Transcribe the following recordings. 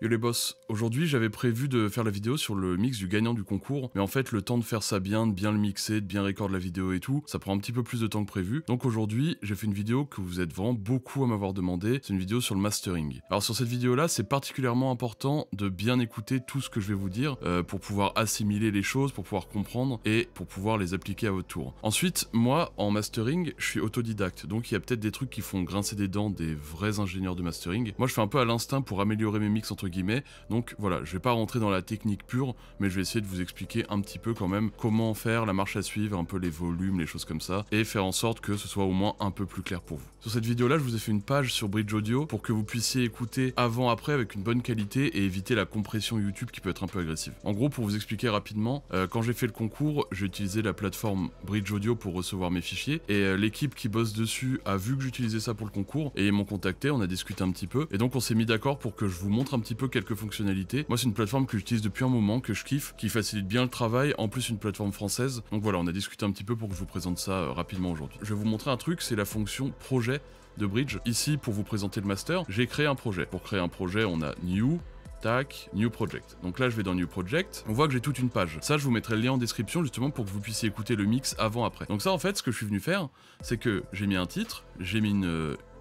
Yo les boss, aujourd'hui j'avais prévu de faire la vidéo sur le mix du gagnant du concours, mais en fait le temps de faire ça bien, de bien le mixer, de bien record la vidéo et tout, ça prend un petit peu plus de temps que prévu. Donc aujourd'hui j'ai fait une vidéo que vous êtes vraiment beaucoup à m'avoir demandé, c'est une vidéo sur le mastering. Alors sur cette vidéo là, c'est particulièrement important de bien écouter tout ce que je vais vous dire pour pouvoir assimiler les choses, pour pouvoir comprendre et pour pouvoir les appliquer à votre tour. Ensuite, moi en mastering, je suis autodidacte, donc il y a peut-être des trucs qui font grincer des dents des vrais ingénieurs de mastering. Moi je fais un peu à l'instinct pour améliorer mes mix entre guillemets, donc voilà, je vais pas rentrer dans la technique pure, mais je vais essayer de vous expliquer un petit peu quand même comment faire, la marche à suivre, un peu les volumes, les choses comme ça, et faire en sorte que ce soit au moins un peu plus clair pour vous. Sur cette vidéo là, je vous ai fait une page sur Bridge Audio pour que vous puissiez écouter avant-après avec une bonne qualité et éviter la compression YouTube qui peut être un peu agressive. En gros, pour vous expliquer rapidement, quand j'ai fait le concours, j'ai utilisé la plateforme Bridge Audio pour recevoir mes fichiers, et l'équipe qui bosse dessus a vu que j'utilisais ça pour le concours, et ils m'ont contacté, on a discuté un petit peu, et donc on s'est mis d'accord pour que je vous montre un petit peu quelques fonctionnalités. Moi c'est une plateforme que j'utilise depuis un moment, que je kiffe, qui facilite bien le travail, en plus une plateforme française. Donc voilà, on a discuté un petit peu pour que je vous présente ça rapidement aujourd'hui. Je vais vous montrer un truc, c'est la fonction projet de Bridge. Ici, pour vous présenter le master, j'ai créé un projet. Pour créer un projet, on a New, tac, New Project. Donc là, je vais dans New Project. On voit que j'ai toute une page. Ça, je vous mettrai le lien en description justement pour que vous puissiez écouter le mix avant-après. Donc ça, en fait, ce que je suis venu faire, c'est que j'ai mis un titre, j'ai mis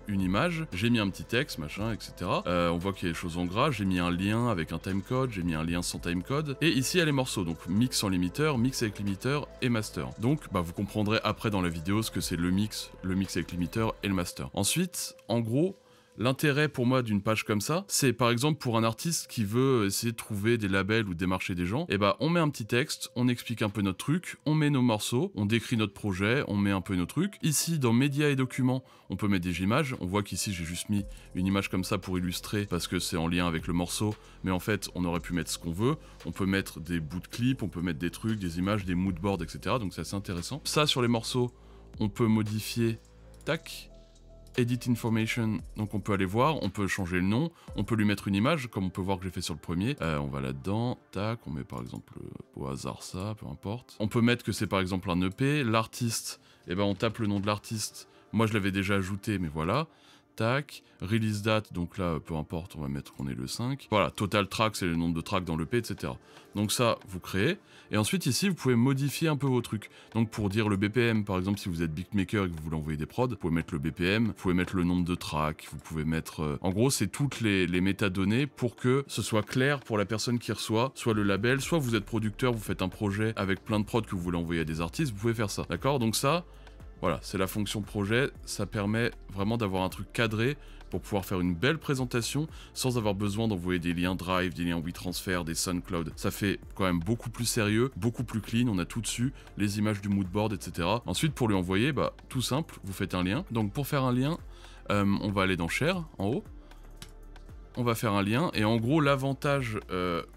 une image, j'ai mis un petit texte, machin, etc. On voit qu'il y a des choses en gras, j'ai mis un lien avec un timecode, j'ai mis un lien sans timecode, et ici il y a les morceaux, donc mix sans limiteur, mix avec limiteur et master. Donc vous comprendrez après dans la vidéo ce que c'est le mix avec limiteur et le master. Ensuite, en gros, l'intérêt pour moi d'une page comme ça, c'est par exemple pour un artiste qui veut essayer de trouver des labels ou démarcher des gens, et on met un petit texte, on explique un peu notre truc, on met nos morceaux, on décrit notre projet, on met un peu nos trucs. Ici, dans médias et documents, on peut mettre des images. On voit qu'ici, j'ai juste mis une image comme ça pour illustrer, parce que c'est en lien avec le morceau, mais en fait, on aurait pu mettre ce qu'on veut. On peut mettre des bouts de clips, on peut mettre des trucs, des images, des moodboards, etc. Donc c'est assez intéressant. Ça, sur les morceaux, on peut modifier, tac, Edit Information, donc on peut aller voir, on peut changer le nom, on peut lui mettre une image, comme on peut voir que j'ai fait sur le premier. On va là-dedans, tac, on met par exemple au hasard ça, peu importe. On peut mettre que c'est par exemple un EP, l'artiste, on tape le nom de l'artiste, moi je l'avais déjà ajouté, mais voilà. Tac, release date, donc là, peu importe, on va mettre qu'on est le 5. Voilà, total track, c'est le nombre de tracks dans l'EP, etc. Donc ça, vous créez. Et ensuite, ici, vous pouvez modifier un peu vos trucs. Donc pour dire le BPM, par exemple, si vous êtes beatmaker et que vous voulez envoyer des prods, vous pouvez mettre le BPM, vous pouvez mettre le nombre de tracks, vous pouvez mettre... En gros, c'est toutes les métadonnées pour que ce soit clair pour la personne qui reçoit, soit le label, soit vous êtes producteur, vous faites un projet avec plein de prods que vous voulez envoyer à des artistes, vous pouvez faire ça. D'accord? Donc ça... Voilà, c'est la fonction projet, ça permet vraiment d'avoir un truc cadré pour pouvoir faire une belle présentation sans avoir besoin d'envoyer des liens Drive, des liens WeTransfer, des SoundCloud. Ça fait quand même beaucoup plus sérieux, beaucoup plus clean, on a tout dessus, les images du moodboard, etc. Ensuite, pour lui envoyer, tout simple, vous faites un lien. Donc pour faire un lien, on va aller dans Share, en haut. On va faire un lien, et en gros l'avantage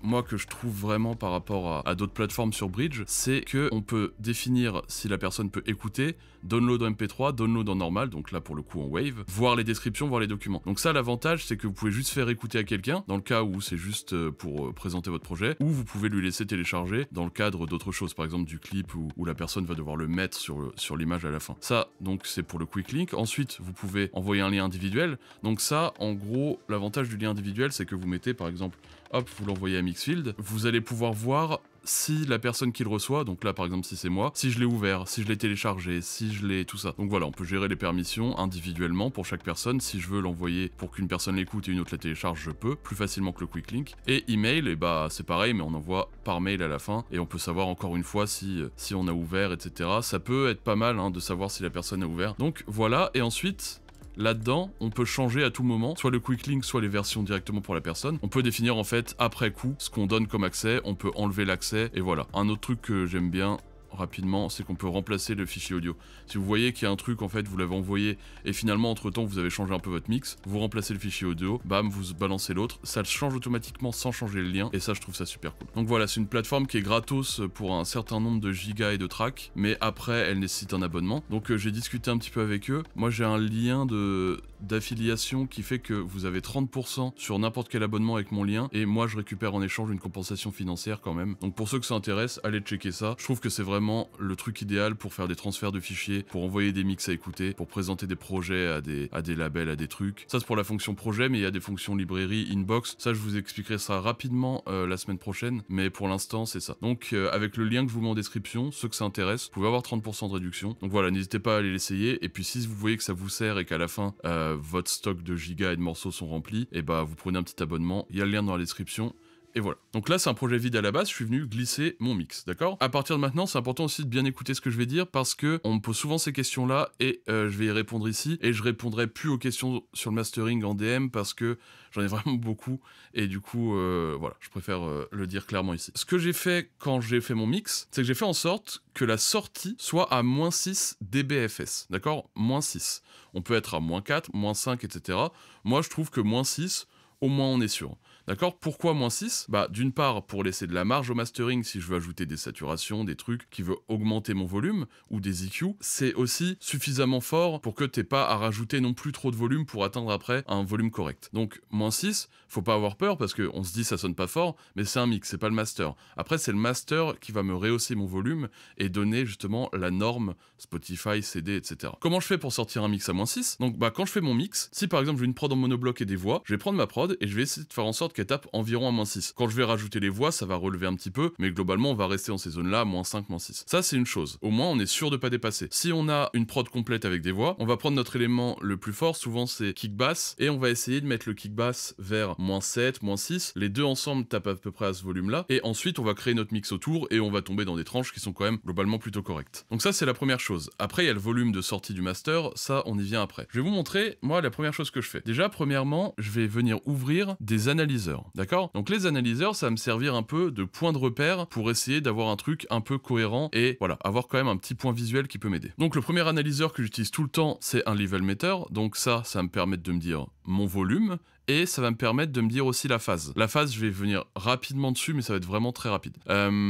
moi que je trouve vraiment par rapport à d'autres plateformes sur Bridge, c'est que on peut définir si la personne peut écouter, download en MP3, download en normal, donc là pour le coup en wave, voir les descriptions, voir les documents. Donc ça, l'avantage, c'est que vous pouvez juste faire écouter à quelqu'un dans le cas où c'est juste pour présenter votre projet, ou vous pouvez lui laisser télécharger dans le cadre d'autres choses, par exemple du clip où la personne va devoir le mettre sur l'image à la fin. Ça donc c'est pour le quick link. Ensuite vous pouvez envoyer un lien individuel. Donc ça, en gros, l'avantage du lien individuel, c'est que vous mettez par exemple, hop, vous l'envoyez à Mixfield, vous allez pouvoir voir si la personne qui le reçoit, donc là par exemple si c'est moi, si je l'ai ouvert, si je l'ai téléchargé, si je l'ai tout ça. Donc voilà, on peut gérer les permissions individuellement pour chaque personne. Si je veux l'envoyer pour qu'une personne l'écoute et une autre la télécharge, je peux, plus facilement que le quick link. Et email, c'est pareil, mais on envoie par mail à la fin, et on peut savoir encore une fois si on a ouvert, etc. Ça peut être pas mal de savoir si la personne a ouvert. Donc voilà, et ensuite... Là-dedans, on peut changer à tout moment, soit le quick link, soit les versions directement pour la personne. On peut définir en fait, après coup, ce qu'on donne comme accès, on peut enlever l'accès, et voilà. Un autre truc que j'aime bien, rapidement, c'est qu'on peut remplacer le fichier audio. Si vous voyez qu'il y a un truc, en fait, vous l'avez envoyé, et finalement, entre-temps, vous avez changé un peu votre mix, vous remplacez le fichier audio, bam, vous balancez l'autre, ça change automatiquement sans changer le lien, et ça, je trouve ça super cool. Donc voilà, c'est une plateforme qui est gratos pour un certain nombre de gigas et de tracks, mais après, elle nécessite un abonnement. Donc j'ai discuté un petit peu avec eux. Moi, j'ai un lien de d'affiliation qui fait que vous avez 30% sur n'importe quel abonnement avec mon lien, et moi je récupère en échange une compensation financière quand même. Donc pour ceux que ça intéresse, allez checker ça. Je trouve que c'est vraiment le truc idéal pour faire des transferts de fichiers, pour envoyer des mix à écouter, pour présenter des projets à des labels, à des trucs. Ça c'est pour la fonction projet, mais il y a des fonctions librairie, inbox. Ça je vous expliquerai ça rapidement la semaine prochaine, mais pour l'instant c'est ça. Donc avec le lien que je vous mets en description, ceux que ça intéresse, vous pouvez avoir 30% de réduction. Donc voilà, n'hésitez pas à aller l'essayer. Et puis si vous voyez que ça vous sert et qu'à la fin votre stock de gigas et de morceaux sont remplis, et bah vous prenez un petit abonnement, il y a le lien dans la description. Et voilà. Donc là, c'est un projet vide à la base, je suis venu glisser mon mix, d'accord? À partir de maintenant, c'est important aussi de bien écouter ce que je vais dire parce que on me pose souvent ces questions-là et je vais y répondre ici. Et je répondrai plus aux questions sur le mastering en DM parce que j'en ai vraiment beaucoup. Et du coup, voilà, je préfère le dire clairement ici. Ce que j'ai fait quand j'ai fait mon mix, c'est que j'ai fait en sorte que la sortie soit à -6 dBFS, d'accord? -6. On peut être à -4, -5, etc. Moi, je trouve que -6, au moins on est sûr. D'accord? Pourquoi -6? Bah, d'une part, pour laisser de la marge au mastering si je veux ajouter des saturations, des trucs qui veulent augmenter mon volume, ou des EQ. C'est aussi suffisamment fort pour que t'aies pas à rajouter non plus trop de volume pour atteindre après un volume correct. Donc, -6, faut pas avoir peur parce qu'on se dit ça sonne pas fort, mais c'est un mix, c'est pas le master. Après, c'est le master qui va me rehausser mon volume et donner justement la norme Spotify, CD, etc. Comment je fais pour sortir un mix à -6? Donc, bah, quand je fais mon mix, si par exemple j'ai une prod en monobloc et des voix, je vais prendre ma prod et je vais essayer de faire en sorte qu'elle tape environ à -6. Quand je vais rajouter les voix, ça va relever un petit peu, mais globalement, on va rester dans ces zones-là, -5, -6. Ça, c'est une chose. Au moins, on est sûr de pas dépasser. Si on a une prod complète avec des voix, on va prendre notre élément le plus fort, souvent c'est kick bass, et on va essayer de mettre le kick bass vers -7, -6. Les deux ensemble tapent à peu près à ce volume-là, et ensuite, on va créer notre mix autour, et on va tomber dans des tranches qui sont quand même globalement plutôt correctes. Donc ça, c'est la première chose. Après, il y a le volume de sortie du master, ça, on y vient après. Je vais vous montrer, moi, la première chose que je fais. Déjà, premièrement, je vais venir ouvrir des analyseurs. D'accord? Donc les analyseurs, ça va me servir un peu de point de repère pour essayer d'avoir un truc un peu cohérent et voilà, avoir quand même un petit point visuel qui peut m'aider. Donc le premier analyseur que j'utilise tout le temps, c'est un level meter. Donc ça va me permettre de me dire mon volume et ça va me permettre de me dire aussi la phase. La phase, je vais venir rapidement dessus, mais ça va être vraiment très rapide.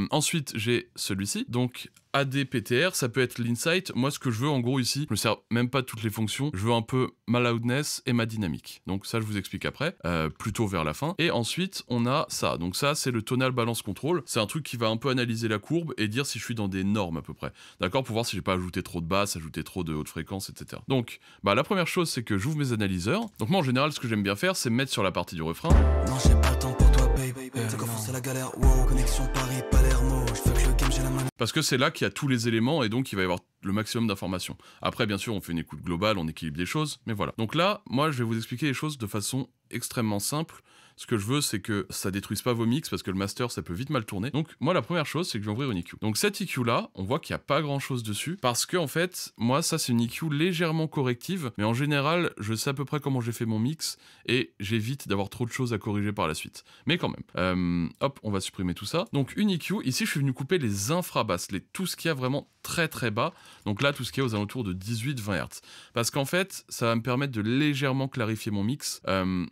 Ensuite, j'ai celui-ci, donc ADPTR, ça peut être l'insight. Moi, ce que je veux, en gros, ici, je me sers même pas de toutes les fonctions, je veux un peu ma loudness et ma dynamique. Donc ça, je vous explique après, plutôt vers la fin. Et ensuite, on a ça. Donc ça, c'est le tonal balance control. C'est un truc qui va un peu analyser la courbe et dire si je suis dans des normes à peu près. D'accord? Pour voir si j'ai pas ajouté trop de basses, ajouté trop de hautes fréquences, etc. Donc, bah, la première chose, c'est que j'ouvre mes analyseurs. Donc moi, en général, ce que j'aime bien faire, c'est me mettre sur la partie du refrain. Non, j'ai pas le temps pour toi, babe. C'est comment c'est la galère, wow. Connexion Paris-Palermo. Je fais que le game, j'ai la manette. Parce que c'est là qu'il y a tous les éléments et donc il va y avoir le maximum d'informations. Après, bien sûr, on fait une écoute globale, on équilibre des choses, mais voilà. Donc là, moi, je vais vous expliquer les choses de façon extrêmement simple. Ce que je veux, c'est que ça détruise pas vos mix parce que le master, ça peut vite mal tourner. Donc, moi, la première chose, c'est que je vais ouvrir une EQ. Donc, cette EQ-là, on voit qu'il n'y a pas grand-chose dessus parce que, en fait, moi, ça, c'est une EQ légèrement corrective, mais en général, je sais à peu près comment j'ai fait mon mix et j'évite d'avoir trop de choses à corriger par la suite. Mais quand même. Hop, on va supprimer tout ça. Donc, une EQ. Ici, je suis venu couper les infrabasses, tout ce qui a vraiment très très bas. Donc là, tout ce qui est aux alentours de 18-20 Hz. Parce qu'en fait, ça va me permettre de légèrement clarifier mon mix.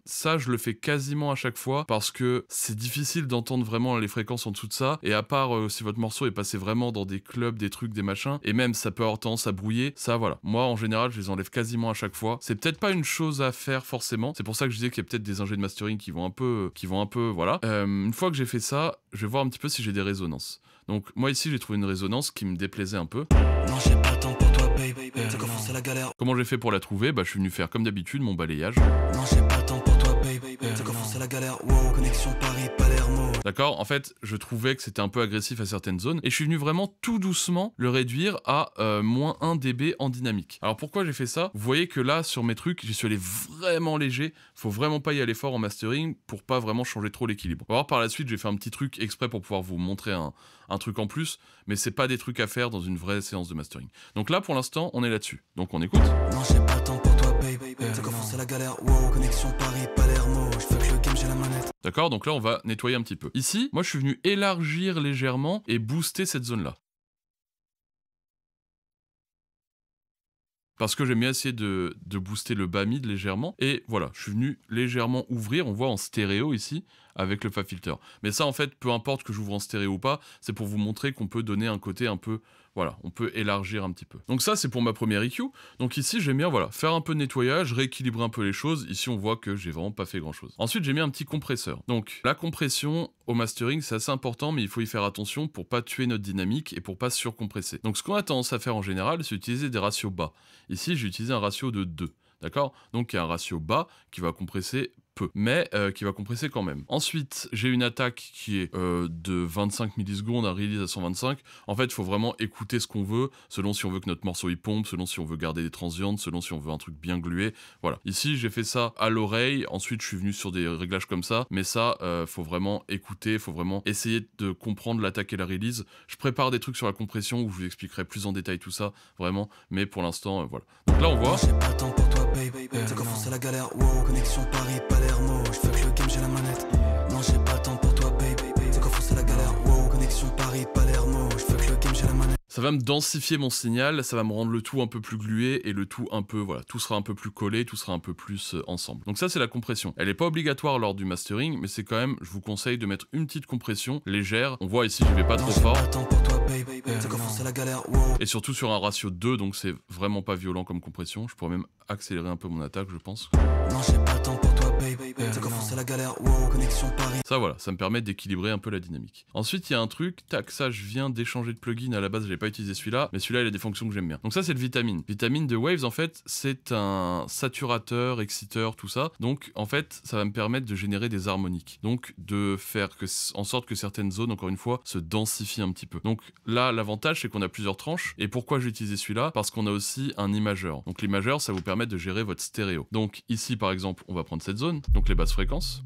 Ça, je le fais quasiment à chaque fois parce que c'est difficile d'entendre vraiment les fréquences en dessous de ça. Et à part si votre morceau est passé vraiment dans des clubs, des trucs, des machins, et même ça peut avoir tendance à brouiller, ça voilà. Moi, en général, je les enlève quasiment à chaque fois. C'est peut-être pas une chose à faire forcément. C'est pour ça que je disais qu'il y a peut-être des ingés de mastering qui vont un peu, voilà. Une fois que j'ai fait ça, je vais voir un petit peu si j'ai des résonances. Donc moi ici j'ai trouvé une résonance qui me déplaisait un peu. Non, j'ai pas le temps pour toi, babe. C'est comment c'est la galère. Comment j'ai fait pour la trouver? Bah je suis venu faire comme d'habitude mon balayage. Non, j'ai pas le temps pour toi, babe. C'est comment c'est la galère. Wow, connexion Paris-Palermo. D'accord? En fait, je trouvais que c'était un peu agressif à certaines zones et je suis venu vraiment tout doucement le réduire à -1 dB en dynamique. Alors pourquoi j'ai fait ça? Vous voyez que là sur mes trucs, j'y suis allé vraiment léger. Faut vraiment pas y aller fort en mastering pour pas vraiment changer trop l'équilibre. On va voir par la suite, j'ai fait un petit truc exprès pour pouvoir vous montrer un truc en plus, mais c'est pas des trucs à faire dans une vraie séance de mastering. Donc là, pour l'instant, on est là-dessus. Donc on écoute. Non, j'ai pas le temps pour toi, babe. C'est comment c'est la galère. Wow, connexion Paris-Palermo. Je fais que le game, j'ai la manette. D'accord? Donc là, on va nettoyer un petit peu. Ici, moi, je suis venu élargir légèrement et booster cette zone-là. Parce que j'aime bien essayer de booster le bas mid légèrement. Et voilà, je suis venu légèrement ouvrir, on voit en stéréo ici, avec le Fab Filter. Mais ça, en fait, peu importe que j'ouvre en stéréo ou pas, c'est pour vous montrer qu'on peut donner un côté un peu voilà, on peut élargir un petit peu. Donc ça, c'est pour ma première EQ. Donc ici, j'aime bien, voilà, faire un peu de nettoyage, rééquilibrer un peu les choses. Ici, on voit que j'ai vraiment pas fait grand-chose. Ensuite, j'ai mis un petit compresseur. Donc, la compression au mastering, c'est assez important, mais il faut y faire attention pour pas tuer notre dynamique et pour pas surcompresser. Donc, ce qu'on a tendance à faire en général, c'est utiliser des ratios bas. Ici, j'ai utilisé un ratio de 2. D'accord? Donc, il y a un ratio bas qui va compresser peu, mais qui va compresser quand même. Ensuite, j'ai une attaque qui est de 25 millisecondes, un release à 125. En fait, il faut vraiment écouter ce qu'on veut, selon si on veut que notre morceau y pompe, selon si on veut garder des transientes, selon si on veut un truc bien glué. Voilà. Ici, j'ai fait ça à l'oreille. Ensuite, je suis venu sur des réglages comme ça. Mais ça, faut vraiment écouter, faut vraiment essayer de comprendre l'attaque et la release. Je prépare des trucs sur la compression où je vous expliquerai plus en détail tout ça, vraiment. Mais pour l'instant, voilà. Donc là, on voit... J'ai pas le temps pour toi, baby. C'est quand c'est la galère. Wow, connexion Paris, Palermo. Je fais que le game, j'ai la manette. Non, j'ai pas le temps pour toi, baby. C'est quand c'est la galère. Wow, connexion Paris, Palermo. Je fais que le game, j'ai la manette. Ça va me densifier mon signal, ça va me rendre le tout un peu plus glué et le tout un peu, voilà, tout sera un peu plus collé, tout sera un peu plus ensemble. Donc ça, c'est la compression. Elle n'est pas obligatoire lors du mastering, mais c'est quand même, je vous conseille de mettre une petite compression légère. On voit ici, je vais pas trop fort. Et surtout sur un ratio 2, donc c'est vraiment pas violent comme compression. Je pourrais même accélérer un peu mon attaque, je pense. Non, j'ai pas le temps pour toi, baby. C'est quand c'est la galère. Wow, connexion Paris. Ça, voilà, ça me permet d'équilibrer un peu la dynamique. Ensuite, il y a un truc, tac, ça, je viens d'échanger de plugin. À la base, je n'ai pas utilisé celui-là, mais celui-là, il a des fonctions que j'aime bien. Donc ça, c'est le vitamine. Vitamine de Waves, en fait, c'est un saturateur, exciteur, tout ça. Donc, en fait, ça va me permettre de générer des harmoniques. Donc, de faire en sorte que certaines zones, encore une fois, se densifient un petit peu. Donc là, l'avantage, c'est qu'on a plusieurs tranches. Et pourquoi j'ai utilisé celui-là? Parce qu'on a aussi un imageur. Donc l'imageur, ça vous permet de gérer votre stéréo. Donc ici, par exemple, on va prendre cette zone, donc les basses fréquences.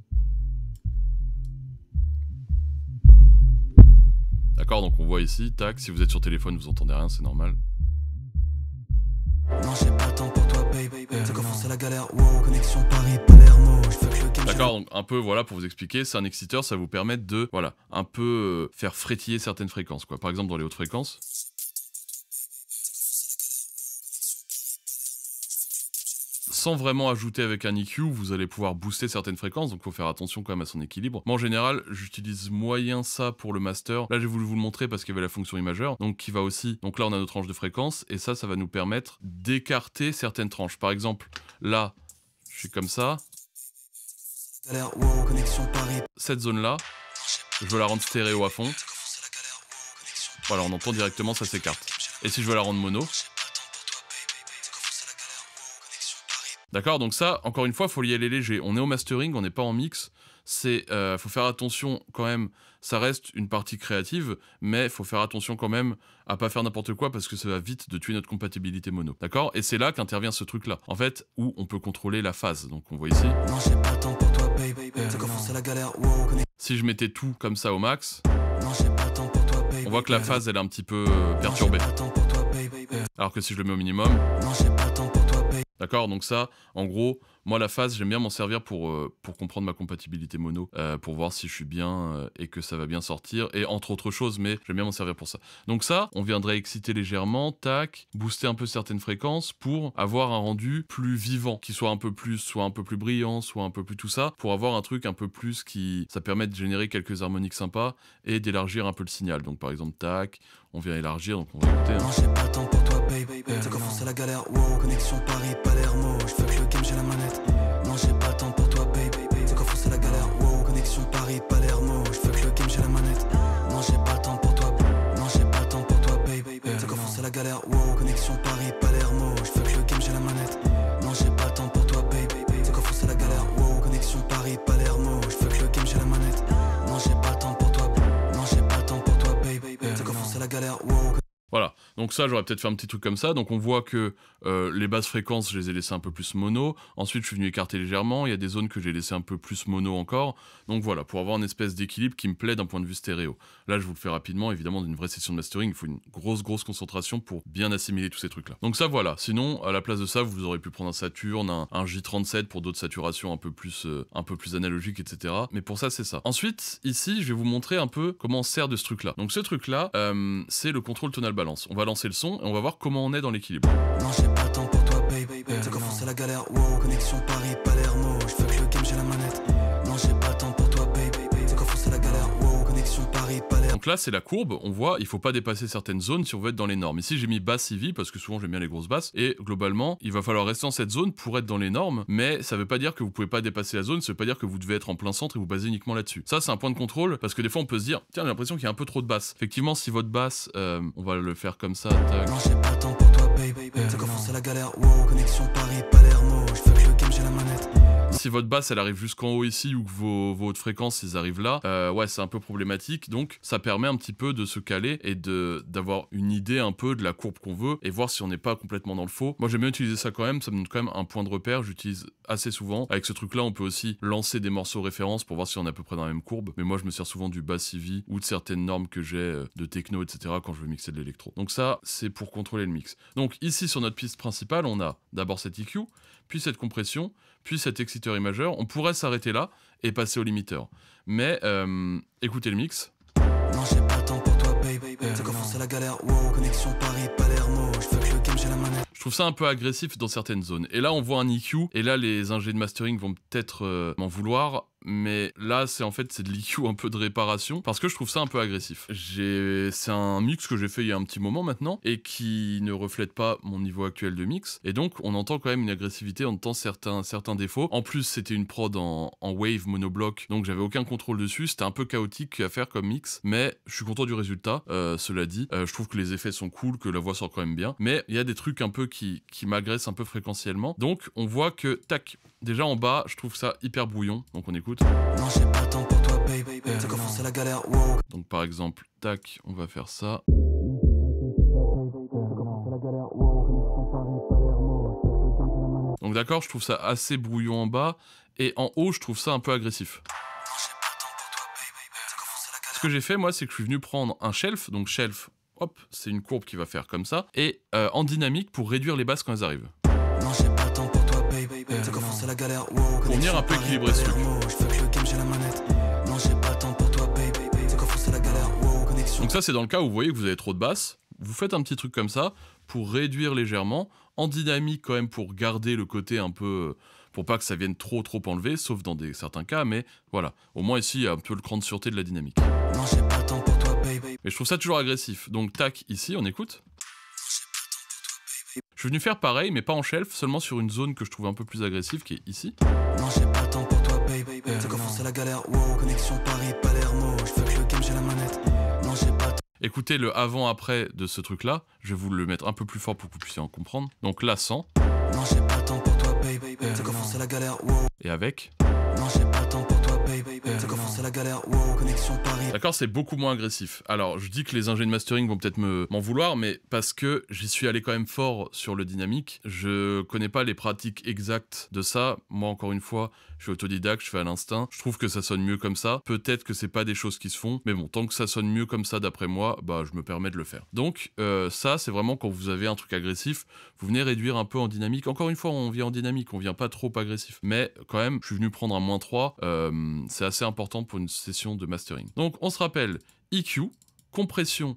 D'accord, donc on voit ici, tac, si vous êtes sur téléphone, vous entendez rien, c'est normal. Non, j'ai pas le temps pour toi, baby. C'est quand c'est la galère. Wow, connexion Paris, Palermo. Je fais que le game. D'accord, donc un peu, voilà, pour vous expliquer, c'est un exciteur, ça vous permet de, voilà, un peu faire frétiller certaines fréquences, quoi. Par exemple, dans les hautes fréquences. Sans vraiment ajouter avec un EQ, vous allez pouvoir booster certaines fréquences, donc il faut faire attention quand même à son équilibre. Moi en général, j'utilise moyen ça pour le master. Là j'ai voulu vous le montrer parce qu'il y avait la fonction imageur, donc qui va aussi... Donc là on a nos tranches de fréquences, et ça va nous permettre d'écarter certaines tranches. Par exemple, là, je suis comme ça. Cette zone-là, je veux la rendre stéréo à fond. Voilà, on entend directement, ça s'écarte. Et si je veux la rendre mono... D'accord, donc ça, encore une fois, il faut y aller léger. On est au mastering, on n'est pas en mix. Faut faire attention quand même, ça reste une partie créative, mais il faut faire attention quand même à pas faire n'importe quoi parce que ça va vite de tuer notre compatibilité mono. D'accord? Et c'est là qu'intervient ce truc-là, en fait, où on peut contrôler la phase. Donc on voit ici. Non, j'ai pas le temps pour toi, baby. C'est quand c'est la galère. Wow, si je mettais tout comme ça au max, non, j'ai pas le temps pour toi, baby. On voit que la phase, elle est un petit peu perturbée. Alors que si je le mets au minimum... Non, j'ai pas le temps pour toi, baby. D'accord, donc ça, en gros, moi la phase, j'aime bien m'en servir pour comprendre ma compatibilité mono, pour voir si je suis bien et que ça va bien sortir, et entre autres choses, mais j'aime bien m'en servir pour ça. Donc ça, on viendrait exciter légèrement, tac, booster un peu certaines fréquences pour avoir un rendu plus vivant, qui soit un peu plus brillant, soit un peu plus tout ça, pour avoir un truc un peu plus qui... Ça permet de générer quelques harmoniques sympas et d'élargir un peu le signal. Donc par exemple, tac, on vient élargir, donc on va écouter. Non, j'ai pas le temps pour toi, baby. C'est quand c'est la galère. Wow, connexion Paris, Palermo. Je fais que le game, j'ai la manette. Non, j'ai pas le temps pour toi, baby. C'est quand c'est la galère. Wow, connexion Paris, Palermo. Je fais que le game, j'ai la manette. Non, j'ai pas le temps pour toi. Non, j'ai pas le temps pour toi, baby. C'est quand c'est la galère. Wow, connexion Paris, Palermo. Je fais que le game, j'ai la manette. Non, j'ai pas le temps pour toi, baby. C'est quand c'est la galère. Wow, connexion Paris, Palermo. Je fais que le game, j'ai la manette. Non, j'ai pas le temps pour toi. Non, j'ai pas le temps pour toi, baby. C'est quand c'est la galère. Wow. Voilà, donc ça, j'aurais peut-être fait un petit truc comme ça. Donc on voit que les basses fréquences, je les ai laissées un peu plus mono. Ensuite, je suis venu écarter légèrement. Il y a des zones que j'ai laissées un peu plus mono encore. Donc voilà, pour avoir une espèce d'équilibre qui me plaît d'un point de vue stéréo. Là, je vous le fais rapidement. Évidemment, dans une vraie session de mastering, il faut une grosse concentration pour bien assimiler tous ces trucs-là. Donc ça, voilà. Sinon, à la place de ça, vous aurez pu prendre un Saturn, un J37 pour d'autres saturations un peu plus analogiques, etc. Mais pour ça, c'est ça. Ensuite, ici, je vais vous montrer un peu comment on sert de ce truc-là. Donc ce truc-là, c'est le contrôle tonal balance. On va lancer le son et on va voir comment on est dans l'équilibre. Non, j'ai pas le temps pour toi, baby. C'est quand c'est la galère. Wow, connexion Paris, Palermo. Je fais que le game, j'ai la manette. Non, j'ai pas le temps pour toi, baby. C'est quand c'est la galère. Wow, connexion Paris, Palermo. Donc là, c'est la courbe. On voit, il faut pas dépasser certaines zones si on veut être dans les normes. Ici, j'ai mis basse EV parce que souvent j'aime bien les grosses basses. Et globalement, il va falloir rester dans cette zone pour être dans les normes. Mais ça veut pas dire que vous pouvez pas dépasser la zone. Ça veut pas dire que vous devez être en plein centre et vous baser uniquement là-dessus. Ça, c'est un point de contrôle parce que des fois, on peut se dire, tiens, j'ai l'impression qu'il y a un peu trop de basse. Effectivement, si votre basse, on va le faire comme ça. Tac. Non, j'ai pas le temps pour toi, baby. C'est comment c'est la galère. Wow, connexion Paris, Palermo. Je fais que le game, j'ai la manette. Si votre basse elle arrive jusqu'en haut ici ou que vos hautes fréquences ils arrivent là, ouais c'est un peu problématique, donc ça permet un petit peu de se caler et d'avoir une idée un peu de la courbe qu'on veut et voir si on n'est pas complètement dans le faux. Moi j'aime bien utiliser ça quand même, ça me donne quand même un point de repère, j'utilise assez souvent. Avec ce truc là on peut aussi lancer des morceaux références pour voir si on est à peu près dans la même courbe, mais moi je me sers souvent du bass EV ou de certaines normes que j'ai de techno etc quand je veux mixer de l'électro. Donc ça c'est pour contrôler le mix. Donc ici sur notre piste principale on a d'abord cette EQ, puis cette compression, puis cet exciteur imageur. On pourrait s'arrêter là et passer au limiteur. Mais écoutez le mix. Non, j'ai pas le temps pour toi, baby. C'est comment c'est la galère. Wow, connexion Paris, Palermo. Je fais que le game, j'ai la manette. Je trouve ça un peu agressif dans certaines zones. Et là, on voit un EQ. Et là, les ingés de mastering vont peut-être m'en vouloir. Mais là, c'est de l'EQ un peu de réparation. Parce que je trouve ça un peu agressif. C'est un mix que j'ai fait il y a un petit moment maintenant. Et qui ne reflète pas mon niveau actuel de mix. Et donc, on entend quand même une agressivité. On entend certains défauts. En plus, c'était une prod en wave monobloc. Donc, j'avais aucun contrôle dessus. C'était un peu chaotique à faire comme mix. Mais je suis content du résultat. Cela dit, je trouve que les effets sont cool. Que la voix sort quand même bien. Mais il y a des trucs un peu qui m'agressent un peu fréquentiellement. Donc, on voit que, tac, déjà en bas, je trouve ça hyper brouillon. Donc, on écoute. Non, j'ai pas le temps pour toi, baby. C'est comment c'est la galère. Wow. Donc, par exemple, tac, on va faire ça. Donc, d'accord, je trouve ça assez brouillon en bas. Et en haut, je trouve ça un peu agressif. Ce que j'ai fait, moi, c'est que je suis venu prendre un shelf. Donc, shelf, hop, c'est une courbe qui va faire comme ça. Et en dynamique pour réduire les basses quand elles arrivent. Non, j'ai pas le temps pour toi, baby. C'est comment c'est la galère. Wow, pour venir un peu équilibrer ce truc. Je fais que le game, j'ai la manette. Non, j'ai pas le temps pour toi, baby. C'est comment c'est la galère. Wow, connexion. Donc ça, c'est dans le cas où vous voyez que vous avez trop de basses. Vous faites un petit truc comme ça pour réduire légèrement. En dynamique quand même pour garder le côté un peu... pour pas que ça vienne trop enlever, sauf dans certains cas, mais voilà. Au moins ici, il y a un peu le cran de sûreté de la dynamique. Non, j'ai pas le temps pour toi, baby. Mais je trouve ça toujours agressif. Donc tac, ici, on écoute. Je suis venu faire pareil, mais pas en shelf, seulement sur une zone que je trouve un peu plus agressive, qui est ici. Non, j'ai pas le temps pour toi, baby. C'est comment c'est la galère. Wow, connexion Paris, Palermo. Je fais que le game, j'ai la manette. Non, j'ai pas le temps. Écoutez le avant-après de ce truc-là. Je vais vous le mettre un peu plus fort pour que vous puissiez en comprendre. Donc là, sans. Non, j'ai pas le temps pour toi, baby. C'est comment c'est la galère. Wow. Et avec. Non, j'ai pas le temps pour toi, baby. C'est comment c'est la galère. Wow, connexion Paris. D'accord, c'est beaucoup moins agressif. Alors, je dis que les ingés de mastering vont peut-être m'en vouloir, mais parce que j'y suis allé quand même fort sur le dynamique. Je connais pas les pratiques exactes de ça. Moi, encore une fois, je suis autodidacte, je fais à l'instinct. Je trouve que ça sonne mieux comme ça. Peut-être que c'est pas des choses qui se font, mais bon, tant que ça sonne mieux comme ça d'après moi, bah je me permets de le faire. Donc, ça, c'est vraiment quand vous avez un truc agressif, vous venez réduire un peu en dynamique. Encore une fois, on vient en dynamique, on vient pas trop agressif. Mais quand même, je suis venu prendre un -3. C'est assez important pour une session de mastering. Donc, on se rappelle EQ, compression,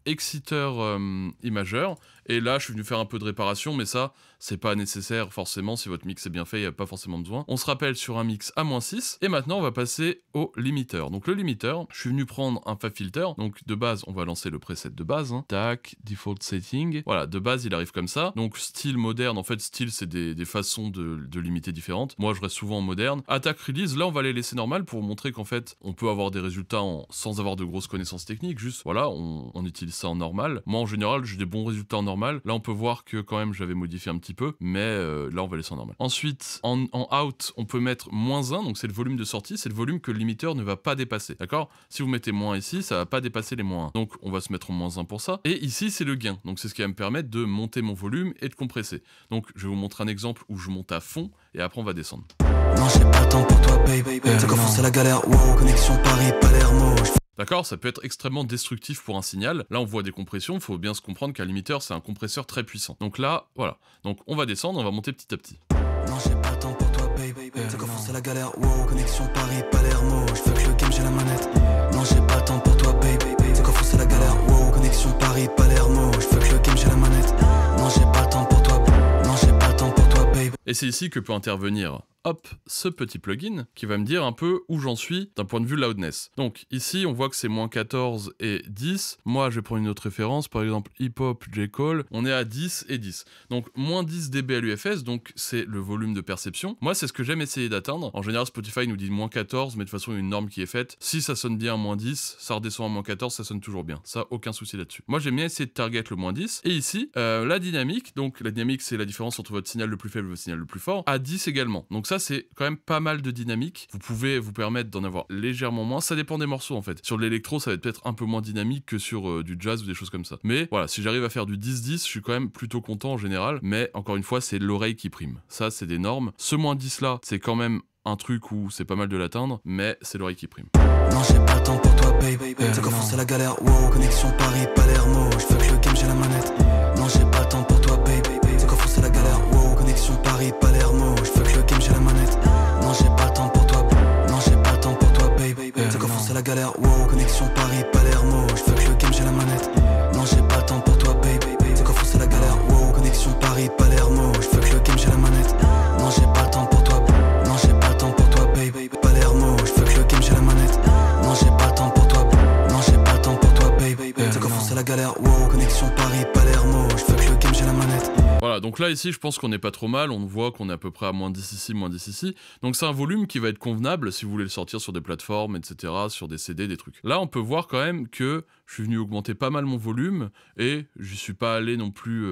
exciteur imageur. Et là, je suis venu faire un peu de réparation, mais ça, c'est pas nécessaire forcément. Si votre mix est bien fait, il n'y a pas forcément besoin. On se rappelle sur un mix à -6. Et maintenant, on va passer au limiteur. Donc le limiteur, je suis venu prendre un Fab Filter. Donc de base, on va lancer le preset de base. Hein. Tac, default setting. Voilà, de base, il arrive comme ça. Donc style moderne, en fait, style, c'est des façons de limiter différentes. Moi, je reste souvent en moderne. Attack release, là, on va les laisser normales pour montrer qu'en fait, on peut avoir des résultats sans avoir de grosses connaissances techniques. Juste, voilà, on utilise ça en normal. Moi, en général, j'ai des bons résultats en normal. Là, on peut voir que quand même, j'avais modifié un petit peu, mais là, on va laisser en normal. Ensuite, en out, on peut mettre -1, donc c'est le volume de sortie, c'est le volume que le limiteur ne va pas dépasser, d'accord? Si vous mettez -1 ici, ça va pas dépasser les -1. Donc, on va se mettre en -1 pour ça. Et ici, c'est le gain, donc c'est ce qui va me permettre de monter mon volume et de compresser. Donc, je vais vous montrer un exemple où je monte à fond, et après, on va descendre. Non, j'ai pas le temps pour toi, baby. C'est comment c'est la galère. Wow, connexion Paris, Palermo. D'accord, ça peut être extrêmement destructif pour un signal. Là, on voit des compressions, il faut bien se comprendre qu'un limiteur, c'est un compresseur très puissant. Donc là, voilà. Donc on va descendre, on va monter petit à petit. Non, j'ai pas le temps pour toi, baby. C'est comment c'est la galère. Wow, connexion Paris, Palermo. Je fais que le game, j'ai la manette. Non, j'ai pas le temps pour toi, baby. C'est comment c'est la galère. Wow, connexion Paris, Palermo. Je fais que le game, j'ai la manette. Non, j'ai pas le temps pour toi. Non, j'ai pas le temps pour toi, baby. Et c'est ici que peut intervenir hop, ce petit plugin qui va me dire un peu où j'en suis d'un point de vue loudness. Donc ici, on voit que c'est moins 14 et 10. Moi, je vais prendre une autre référence, par exemple hip-hop, J. Cole, on est à 10 et 10. Donc moins 10 dB à l'UFS, donc c'est le volume de perception. Moi, c'est ce que j'aime essayer d'atteindre. En général, Spotify nous dit moins 14, mais de toute façon, il y a une norme qui est faite. Si ça sonne bien à moins 10, ça redescend à moins 14, ça sonne toujours bien. Ça, aucun souci là-dessus. Moi, j'aime bien essayer de target le moins 10. Et ici, la dynamique, donc la dynamique, c'est la différence entre votre signal le plus faible et votre signal le plus fort, à 10 également. Donc ça, c'est quand même pas mal de dynamique. Vous pouvez vous permettre d'en avoir légèrement moins. Ça dépend des morceaux, en fait. Sur de l'électro, ça va être peut-être un peu moins dynamique que sur du jazz ou des choses comme ça. Mais voilà, si j'arrive à faire du 10-10, je suis quand même plutôt content en général. Mais encore une fois, c'est l'oreille qui prime. Ça, c'est des normes. Ce moins 10 là, c'est quand même un truc où c'est pas mal de l'atteindre, mais c'est l'oreille qui prime. Non, j'ai pas le temps pour toi, babe. C'est qu'en France, c'est la galère. Wow, connexion Paris, Palermo. Je fuck le game, j'ai la manette. Non, j'ai pas le temps pour toi, babe. C'est qu'en France, c'est la galère. Wow, connexion Paris, Palermo. Je fuck le game, j'ai la manette. Non, j'ai pas le temps pour toi. Non, j'ai pas le temps pour toi, babe. C'est qu'en France, c'est la galère. Wow, connexion Paris, Palermo. Je fuck le game, j'ai la manette. Non, j'ai pas le temps pour toi, babe. C'est qu'en France, c'est la galère. Wow, connexion Paris, Palermo. Je fuck le game, j'ai la manette. Non, j'ai pas le temps pour toi. Non, j'ai pas le temps pour toi, babe. Palermo. Je fuck le game, j'ai la manette. Non, j'ai pas le temps pour toi. Non, j'ai pas le temps pour toi, babe. C'est qu'en France, c'est la galère. Wow, connexion Paris, Palermo. Je fuck le game, j'ai la manette. Voilà, donc là ici je pense qu'on est pas trop mal, on voit qu'on est à peu près à moins 10 ici, moins 10 ici. Donc c'est un volume qui va être convenable si vous voulez le sortir sur des plateformes, etc., sur des CD, des trucs. Là on peut voir quand même que je suis venu augmenter pas mal mon volume et je suis pas allé non plus,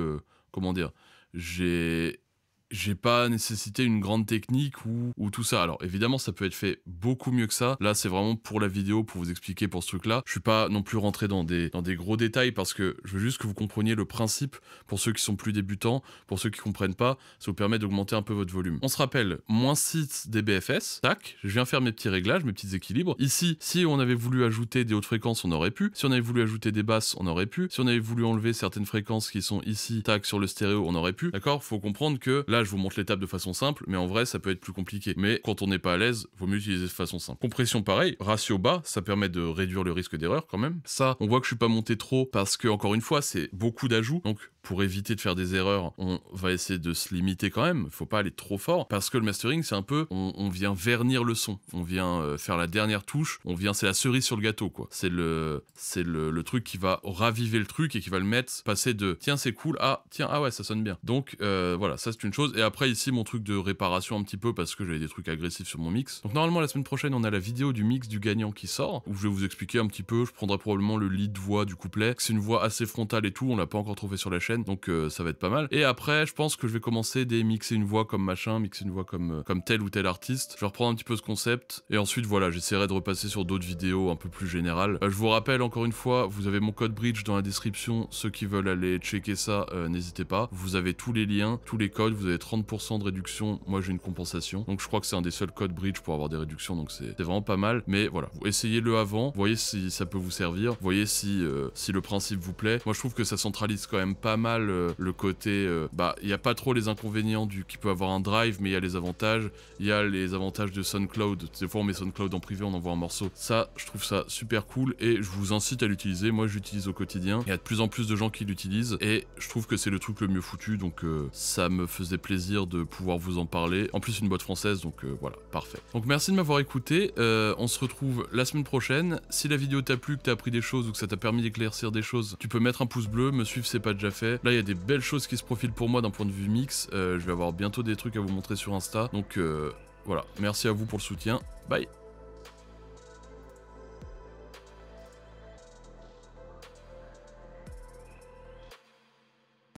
comment dire, j'ai pas nécessité une grande technique ou tout ça. Alors évidemment ça peut être fait beaucoup mieux que ça. Là c'est vraiment pour la vidéo, pour vous expliquer pour ce truc là. Je suis pas non plus rentré dans des gros détails parce que je veux juste que vous compreniez le principe pour ceux qui sont plus débutants, pour ceux qui comprennent pas, ça vous permet d'augmenter un peu votre volume. On se rappelle, moins 6 dBFS, tac, je viens faire mes petits réglages, mes petits équilibres. Ici, si on avait voulu ajouter des hautes fréquences, on aurait pu. Si on avait voulu ajouter des basses, on aurait pu. Si on avait voulu enlever certaines fréquences qui sont ici, tac, sur le stéréo, on aurait pu. D'accord? Faut comprendre que là, je vous montre l'étape de façon simple, mais en vrai, ça peut être plus compliqué. Mais quand on n'est pas à l'aise, vaut mieux utiliser de façon simple. Compression, pareil, ratio bas, ça permet de réduire le risque d'erreur quand même. Ça, on voit que je suis pas monté trop parce que, encore une fois, c'est beaucoup d'ajouts. Donc, pour éviter de faire des erreurs, on va essayer de se limiter quand même. Faut pas aller trop fort parce que le mastering, c'est un peu, on vient vernir le son. On vient faire la dernière touche. C'est la cerise sur le gâteau, quoi. C'est le truc qui va raviver le truc et qui va le mettre, passer de tiens, c'est cool à tiens, ah ouais, ça sonne bien. Donc, voilà, ça c'est une chose. Et après, ici, mon truc de réparation un petit peu parce que j'avais des trucs agressifs sur mon mix. Donc, normalement, la semaine prochaine, on a la vidéo du mix du gagnant qui sort où je vais vous expliquer un petit peu. Je prendrai probablement le lead voix du couplet. C'est une voix assez frontale et tout. On l'a pas encore trouvé sur la chaîne. Donc ça va être pas mal. Et après, je pense que je vais commencer des mixer une voix comme machin, mixer une voix comme tel ou tel artiste. Je vais reprendre un petit peu ce concept. Et ensuite, voilà, j'essaierai de repasser sur d'autres vidéos un peu plus générales. Je vous rappelle encore une fois, vous avez mon code bridge dans la description. Ceux qui veulent aller checker ça, n'hésitez pas. Vous avez tous les liens, tous les codes. Vous avez 30% de réduction. Moi, j'ai une compensation. Donc je crois que c'est un des seuls codes bridge pour avoir des réductions. Donc c'est vraiment pas mal. Mais voilà, vous essayez-le avant. Voyez si ça peut vous servir. Voyez si le principe vous plaît. Moi, je trouve que ça centralise quand même pas mal le côté, il n'y a pas trop les inconvénients qui peut avoir un drive, mais il y a les avantages. Il y a les avantages de SoundCloud. Des fois, on met SoundCloud en privé, on envoie un morceau. Ça, je trouve ça super cool et je vous incite à l'utiliser. Moi, je l'utilise au quotidien. Il y a de plus en plus de gens qui l'utilisent et je trouve que c'est le truc le mieux foutu. Donc, ça me faisait plaisir de pouvoir vous en parler. En plus, une boîte française, donc voilà, parfait. Donc, merci de m'avoir écouté. On se retrouve la semaine prochaine. Si la vidéo t'a plu, que t'as appris des choses ou que ça t'a permis d'éclaircir des choses, tu peux mettre un pouce bleu, me suivre, c'est pas déjà fait. Là, il y a des belles choses qui se profilent pour moi d'un point de vue mix. Je vais avoir bientôt des trucs à vous montrer sur Insta. Donc voilà, merci à vous pour le soutien. Bye.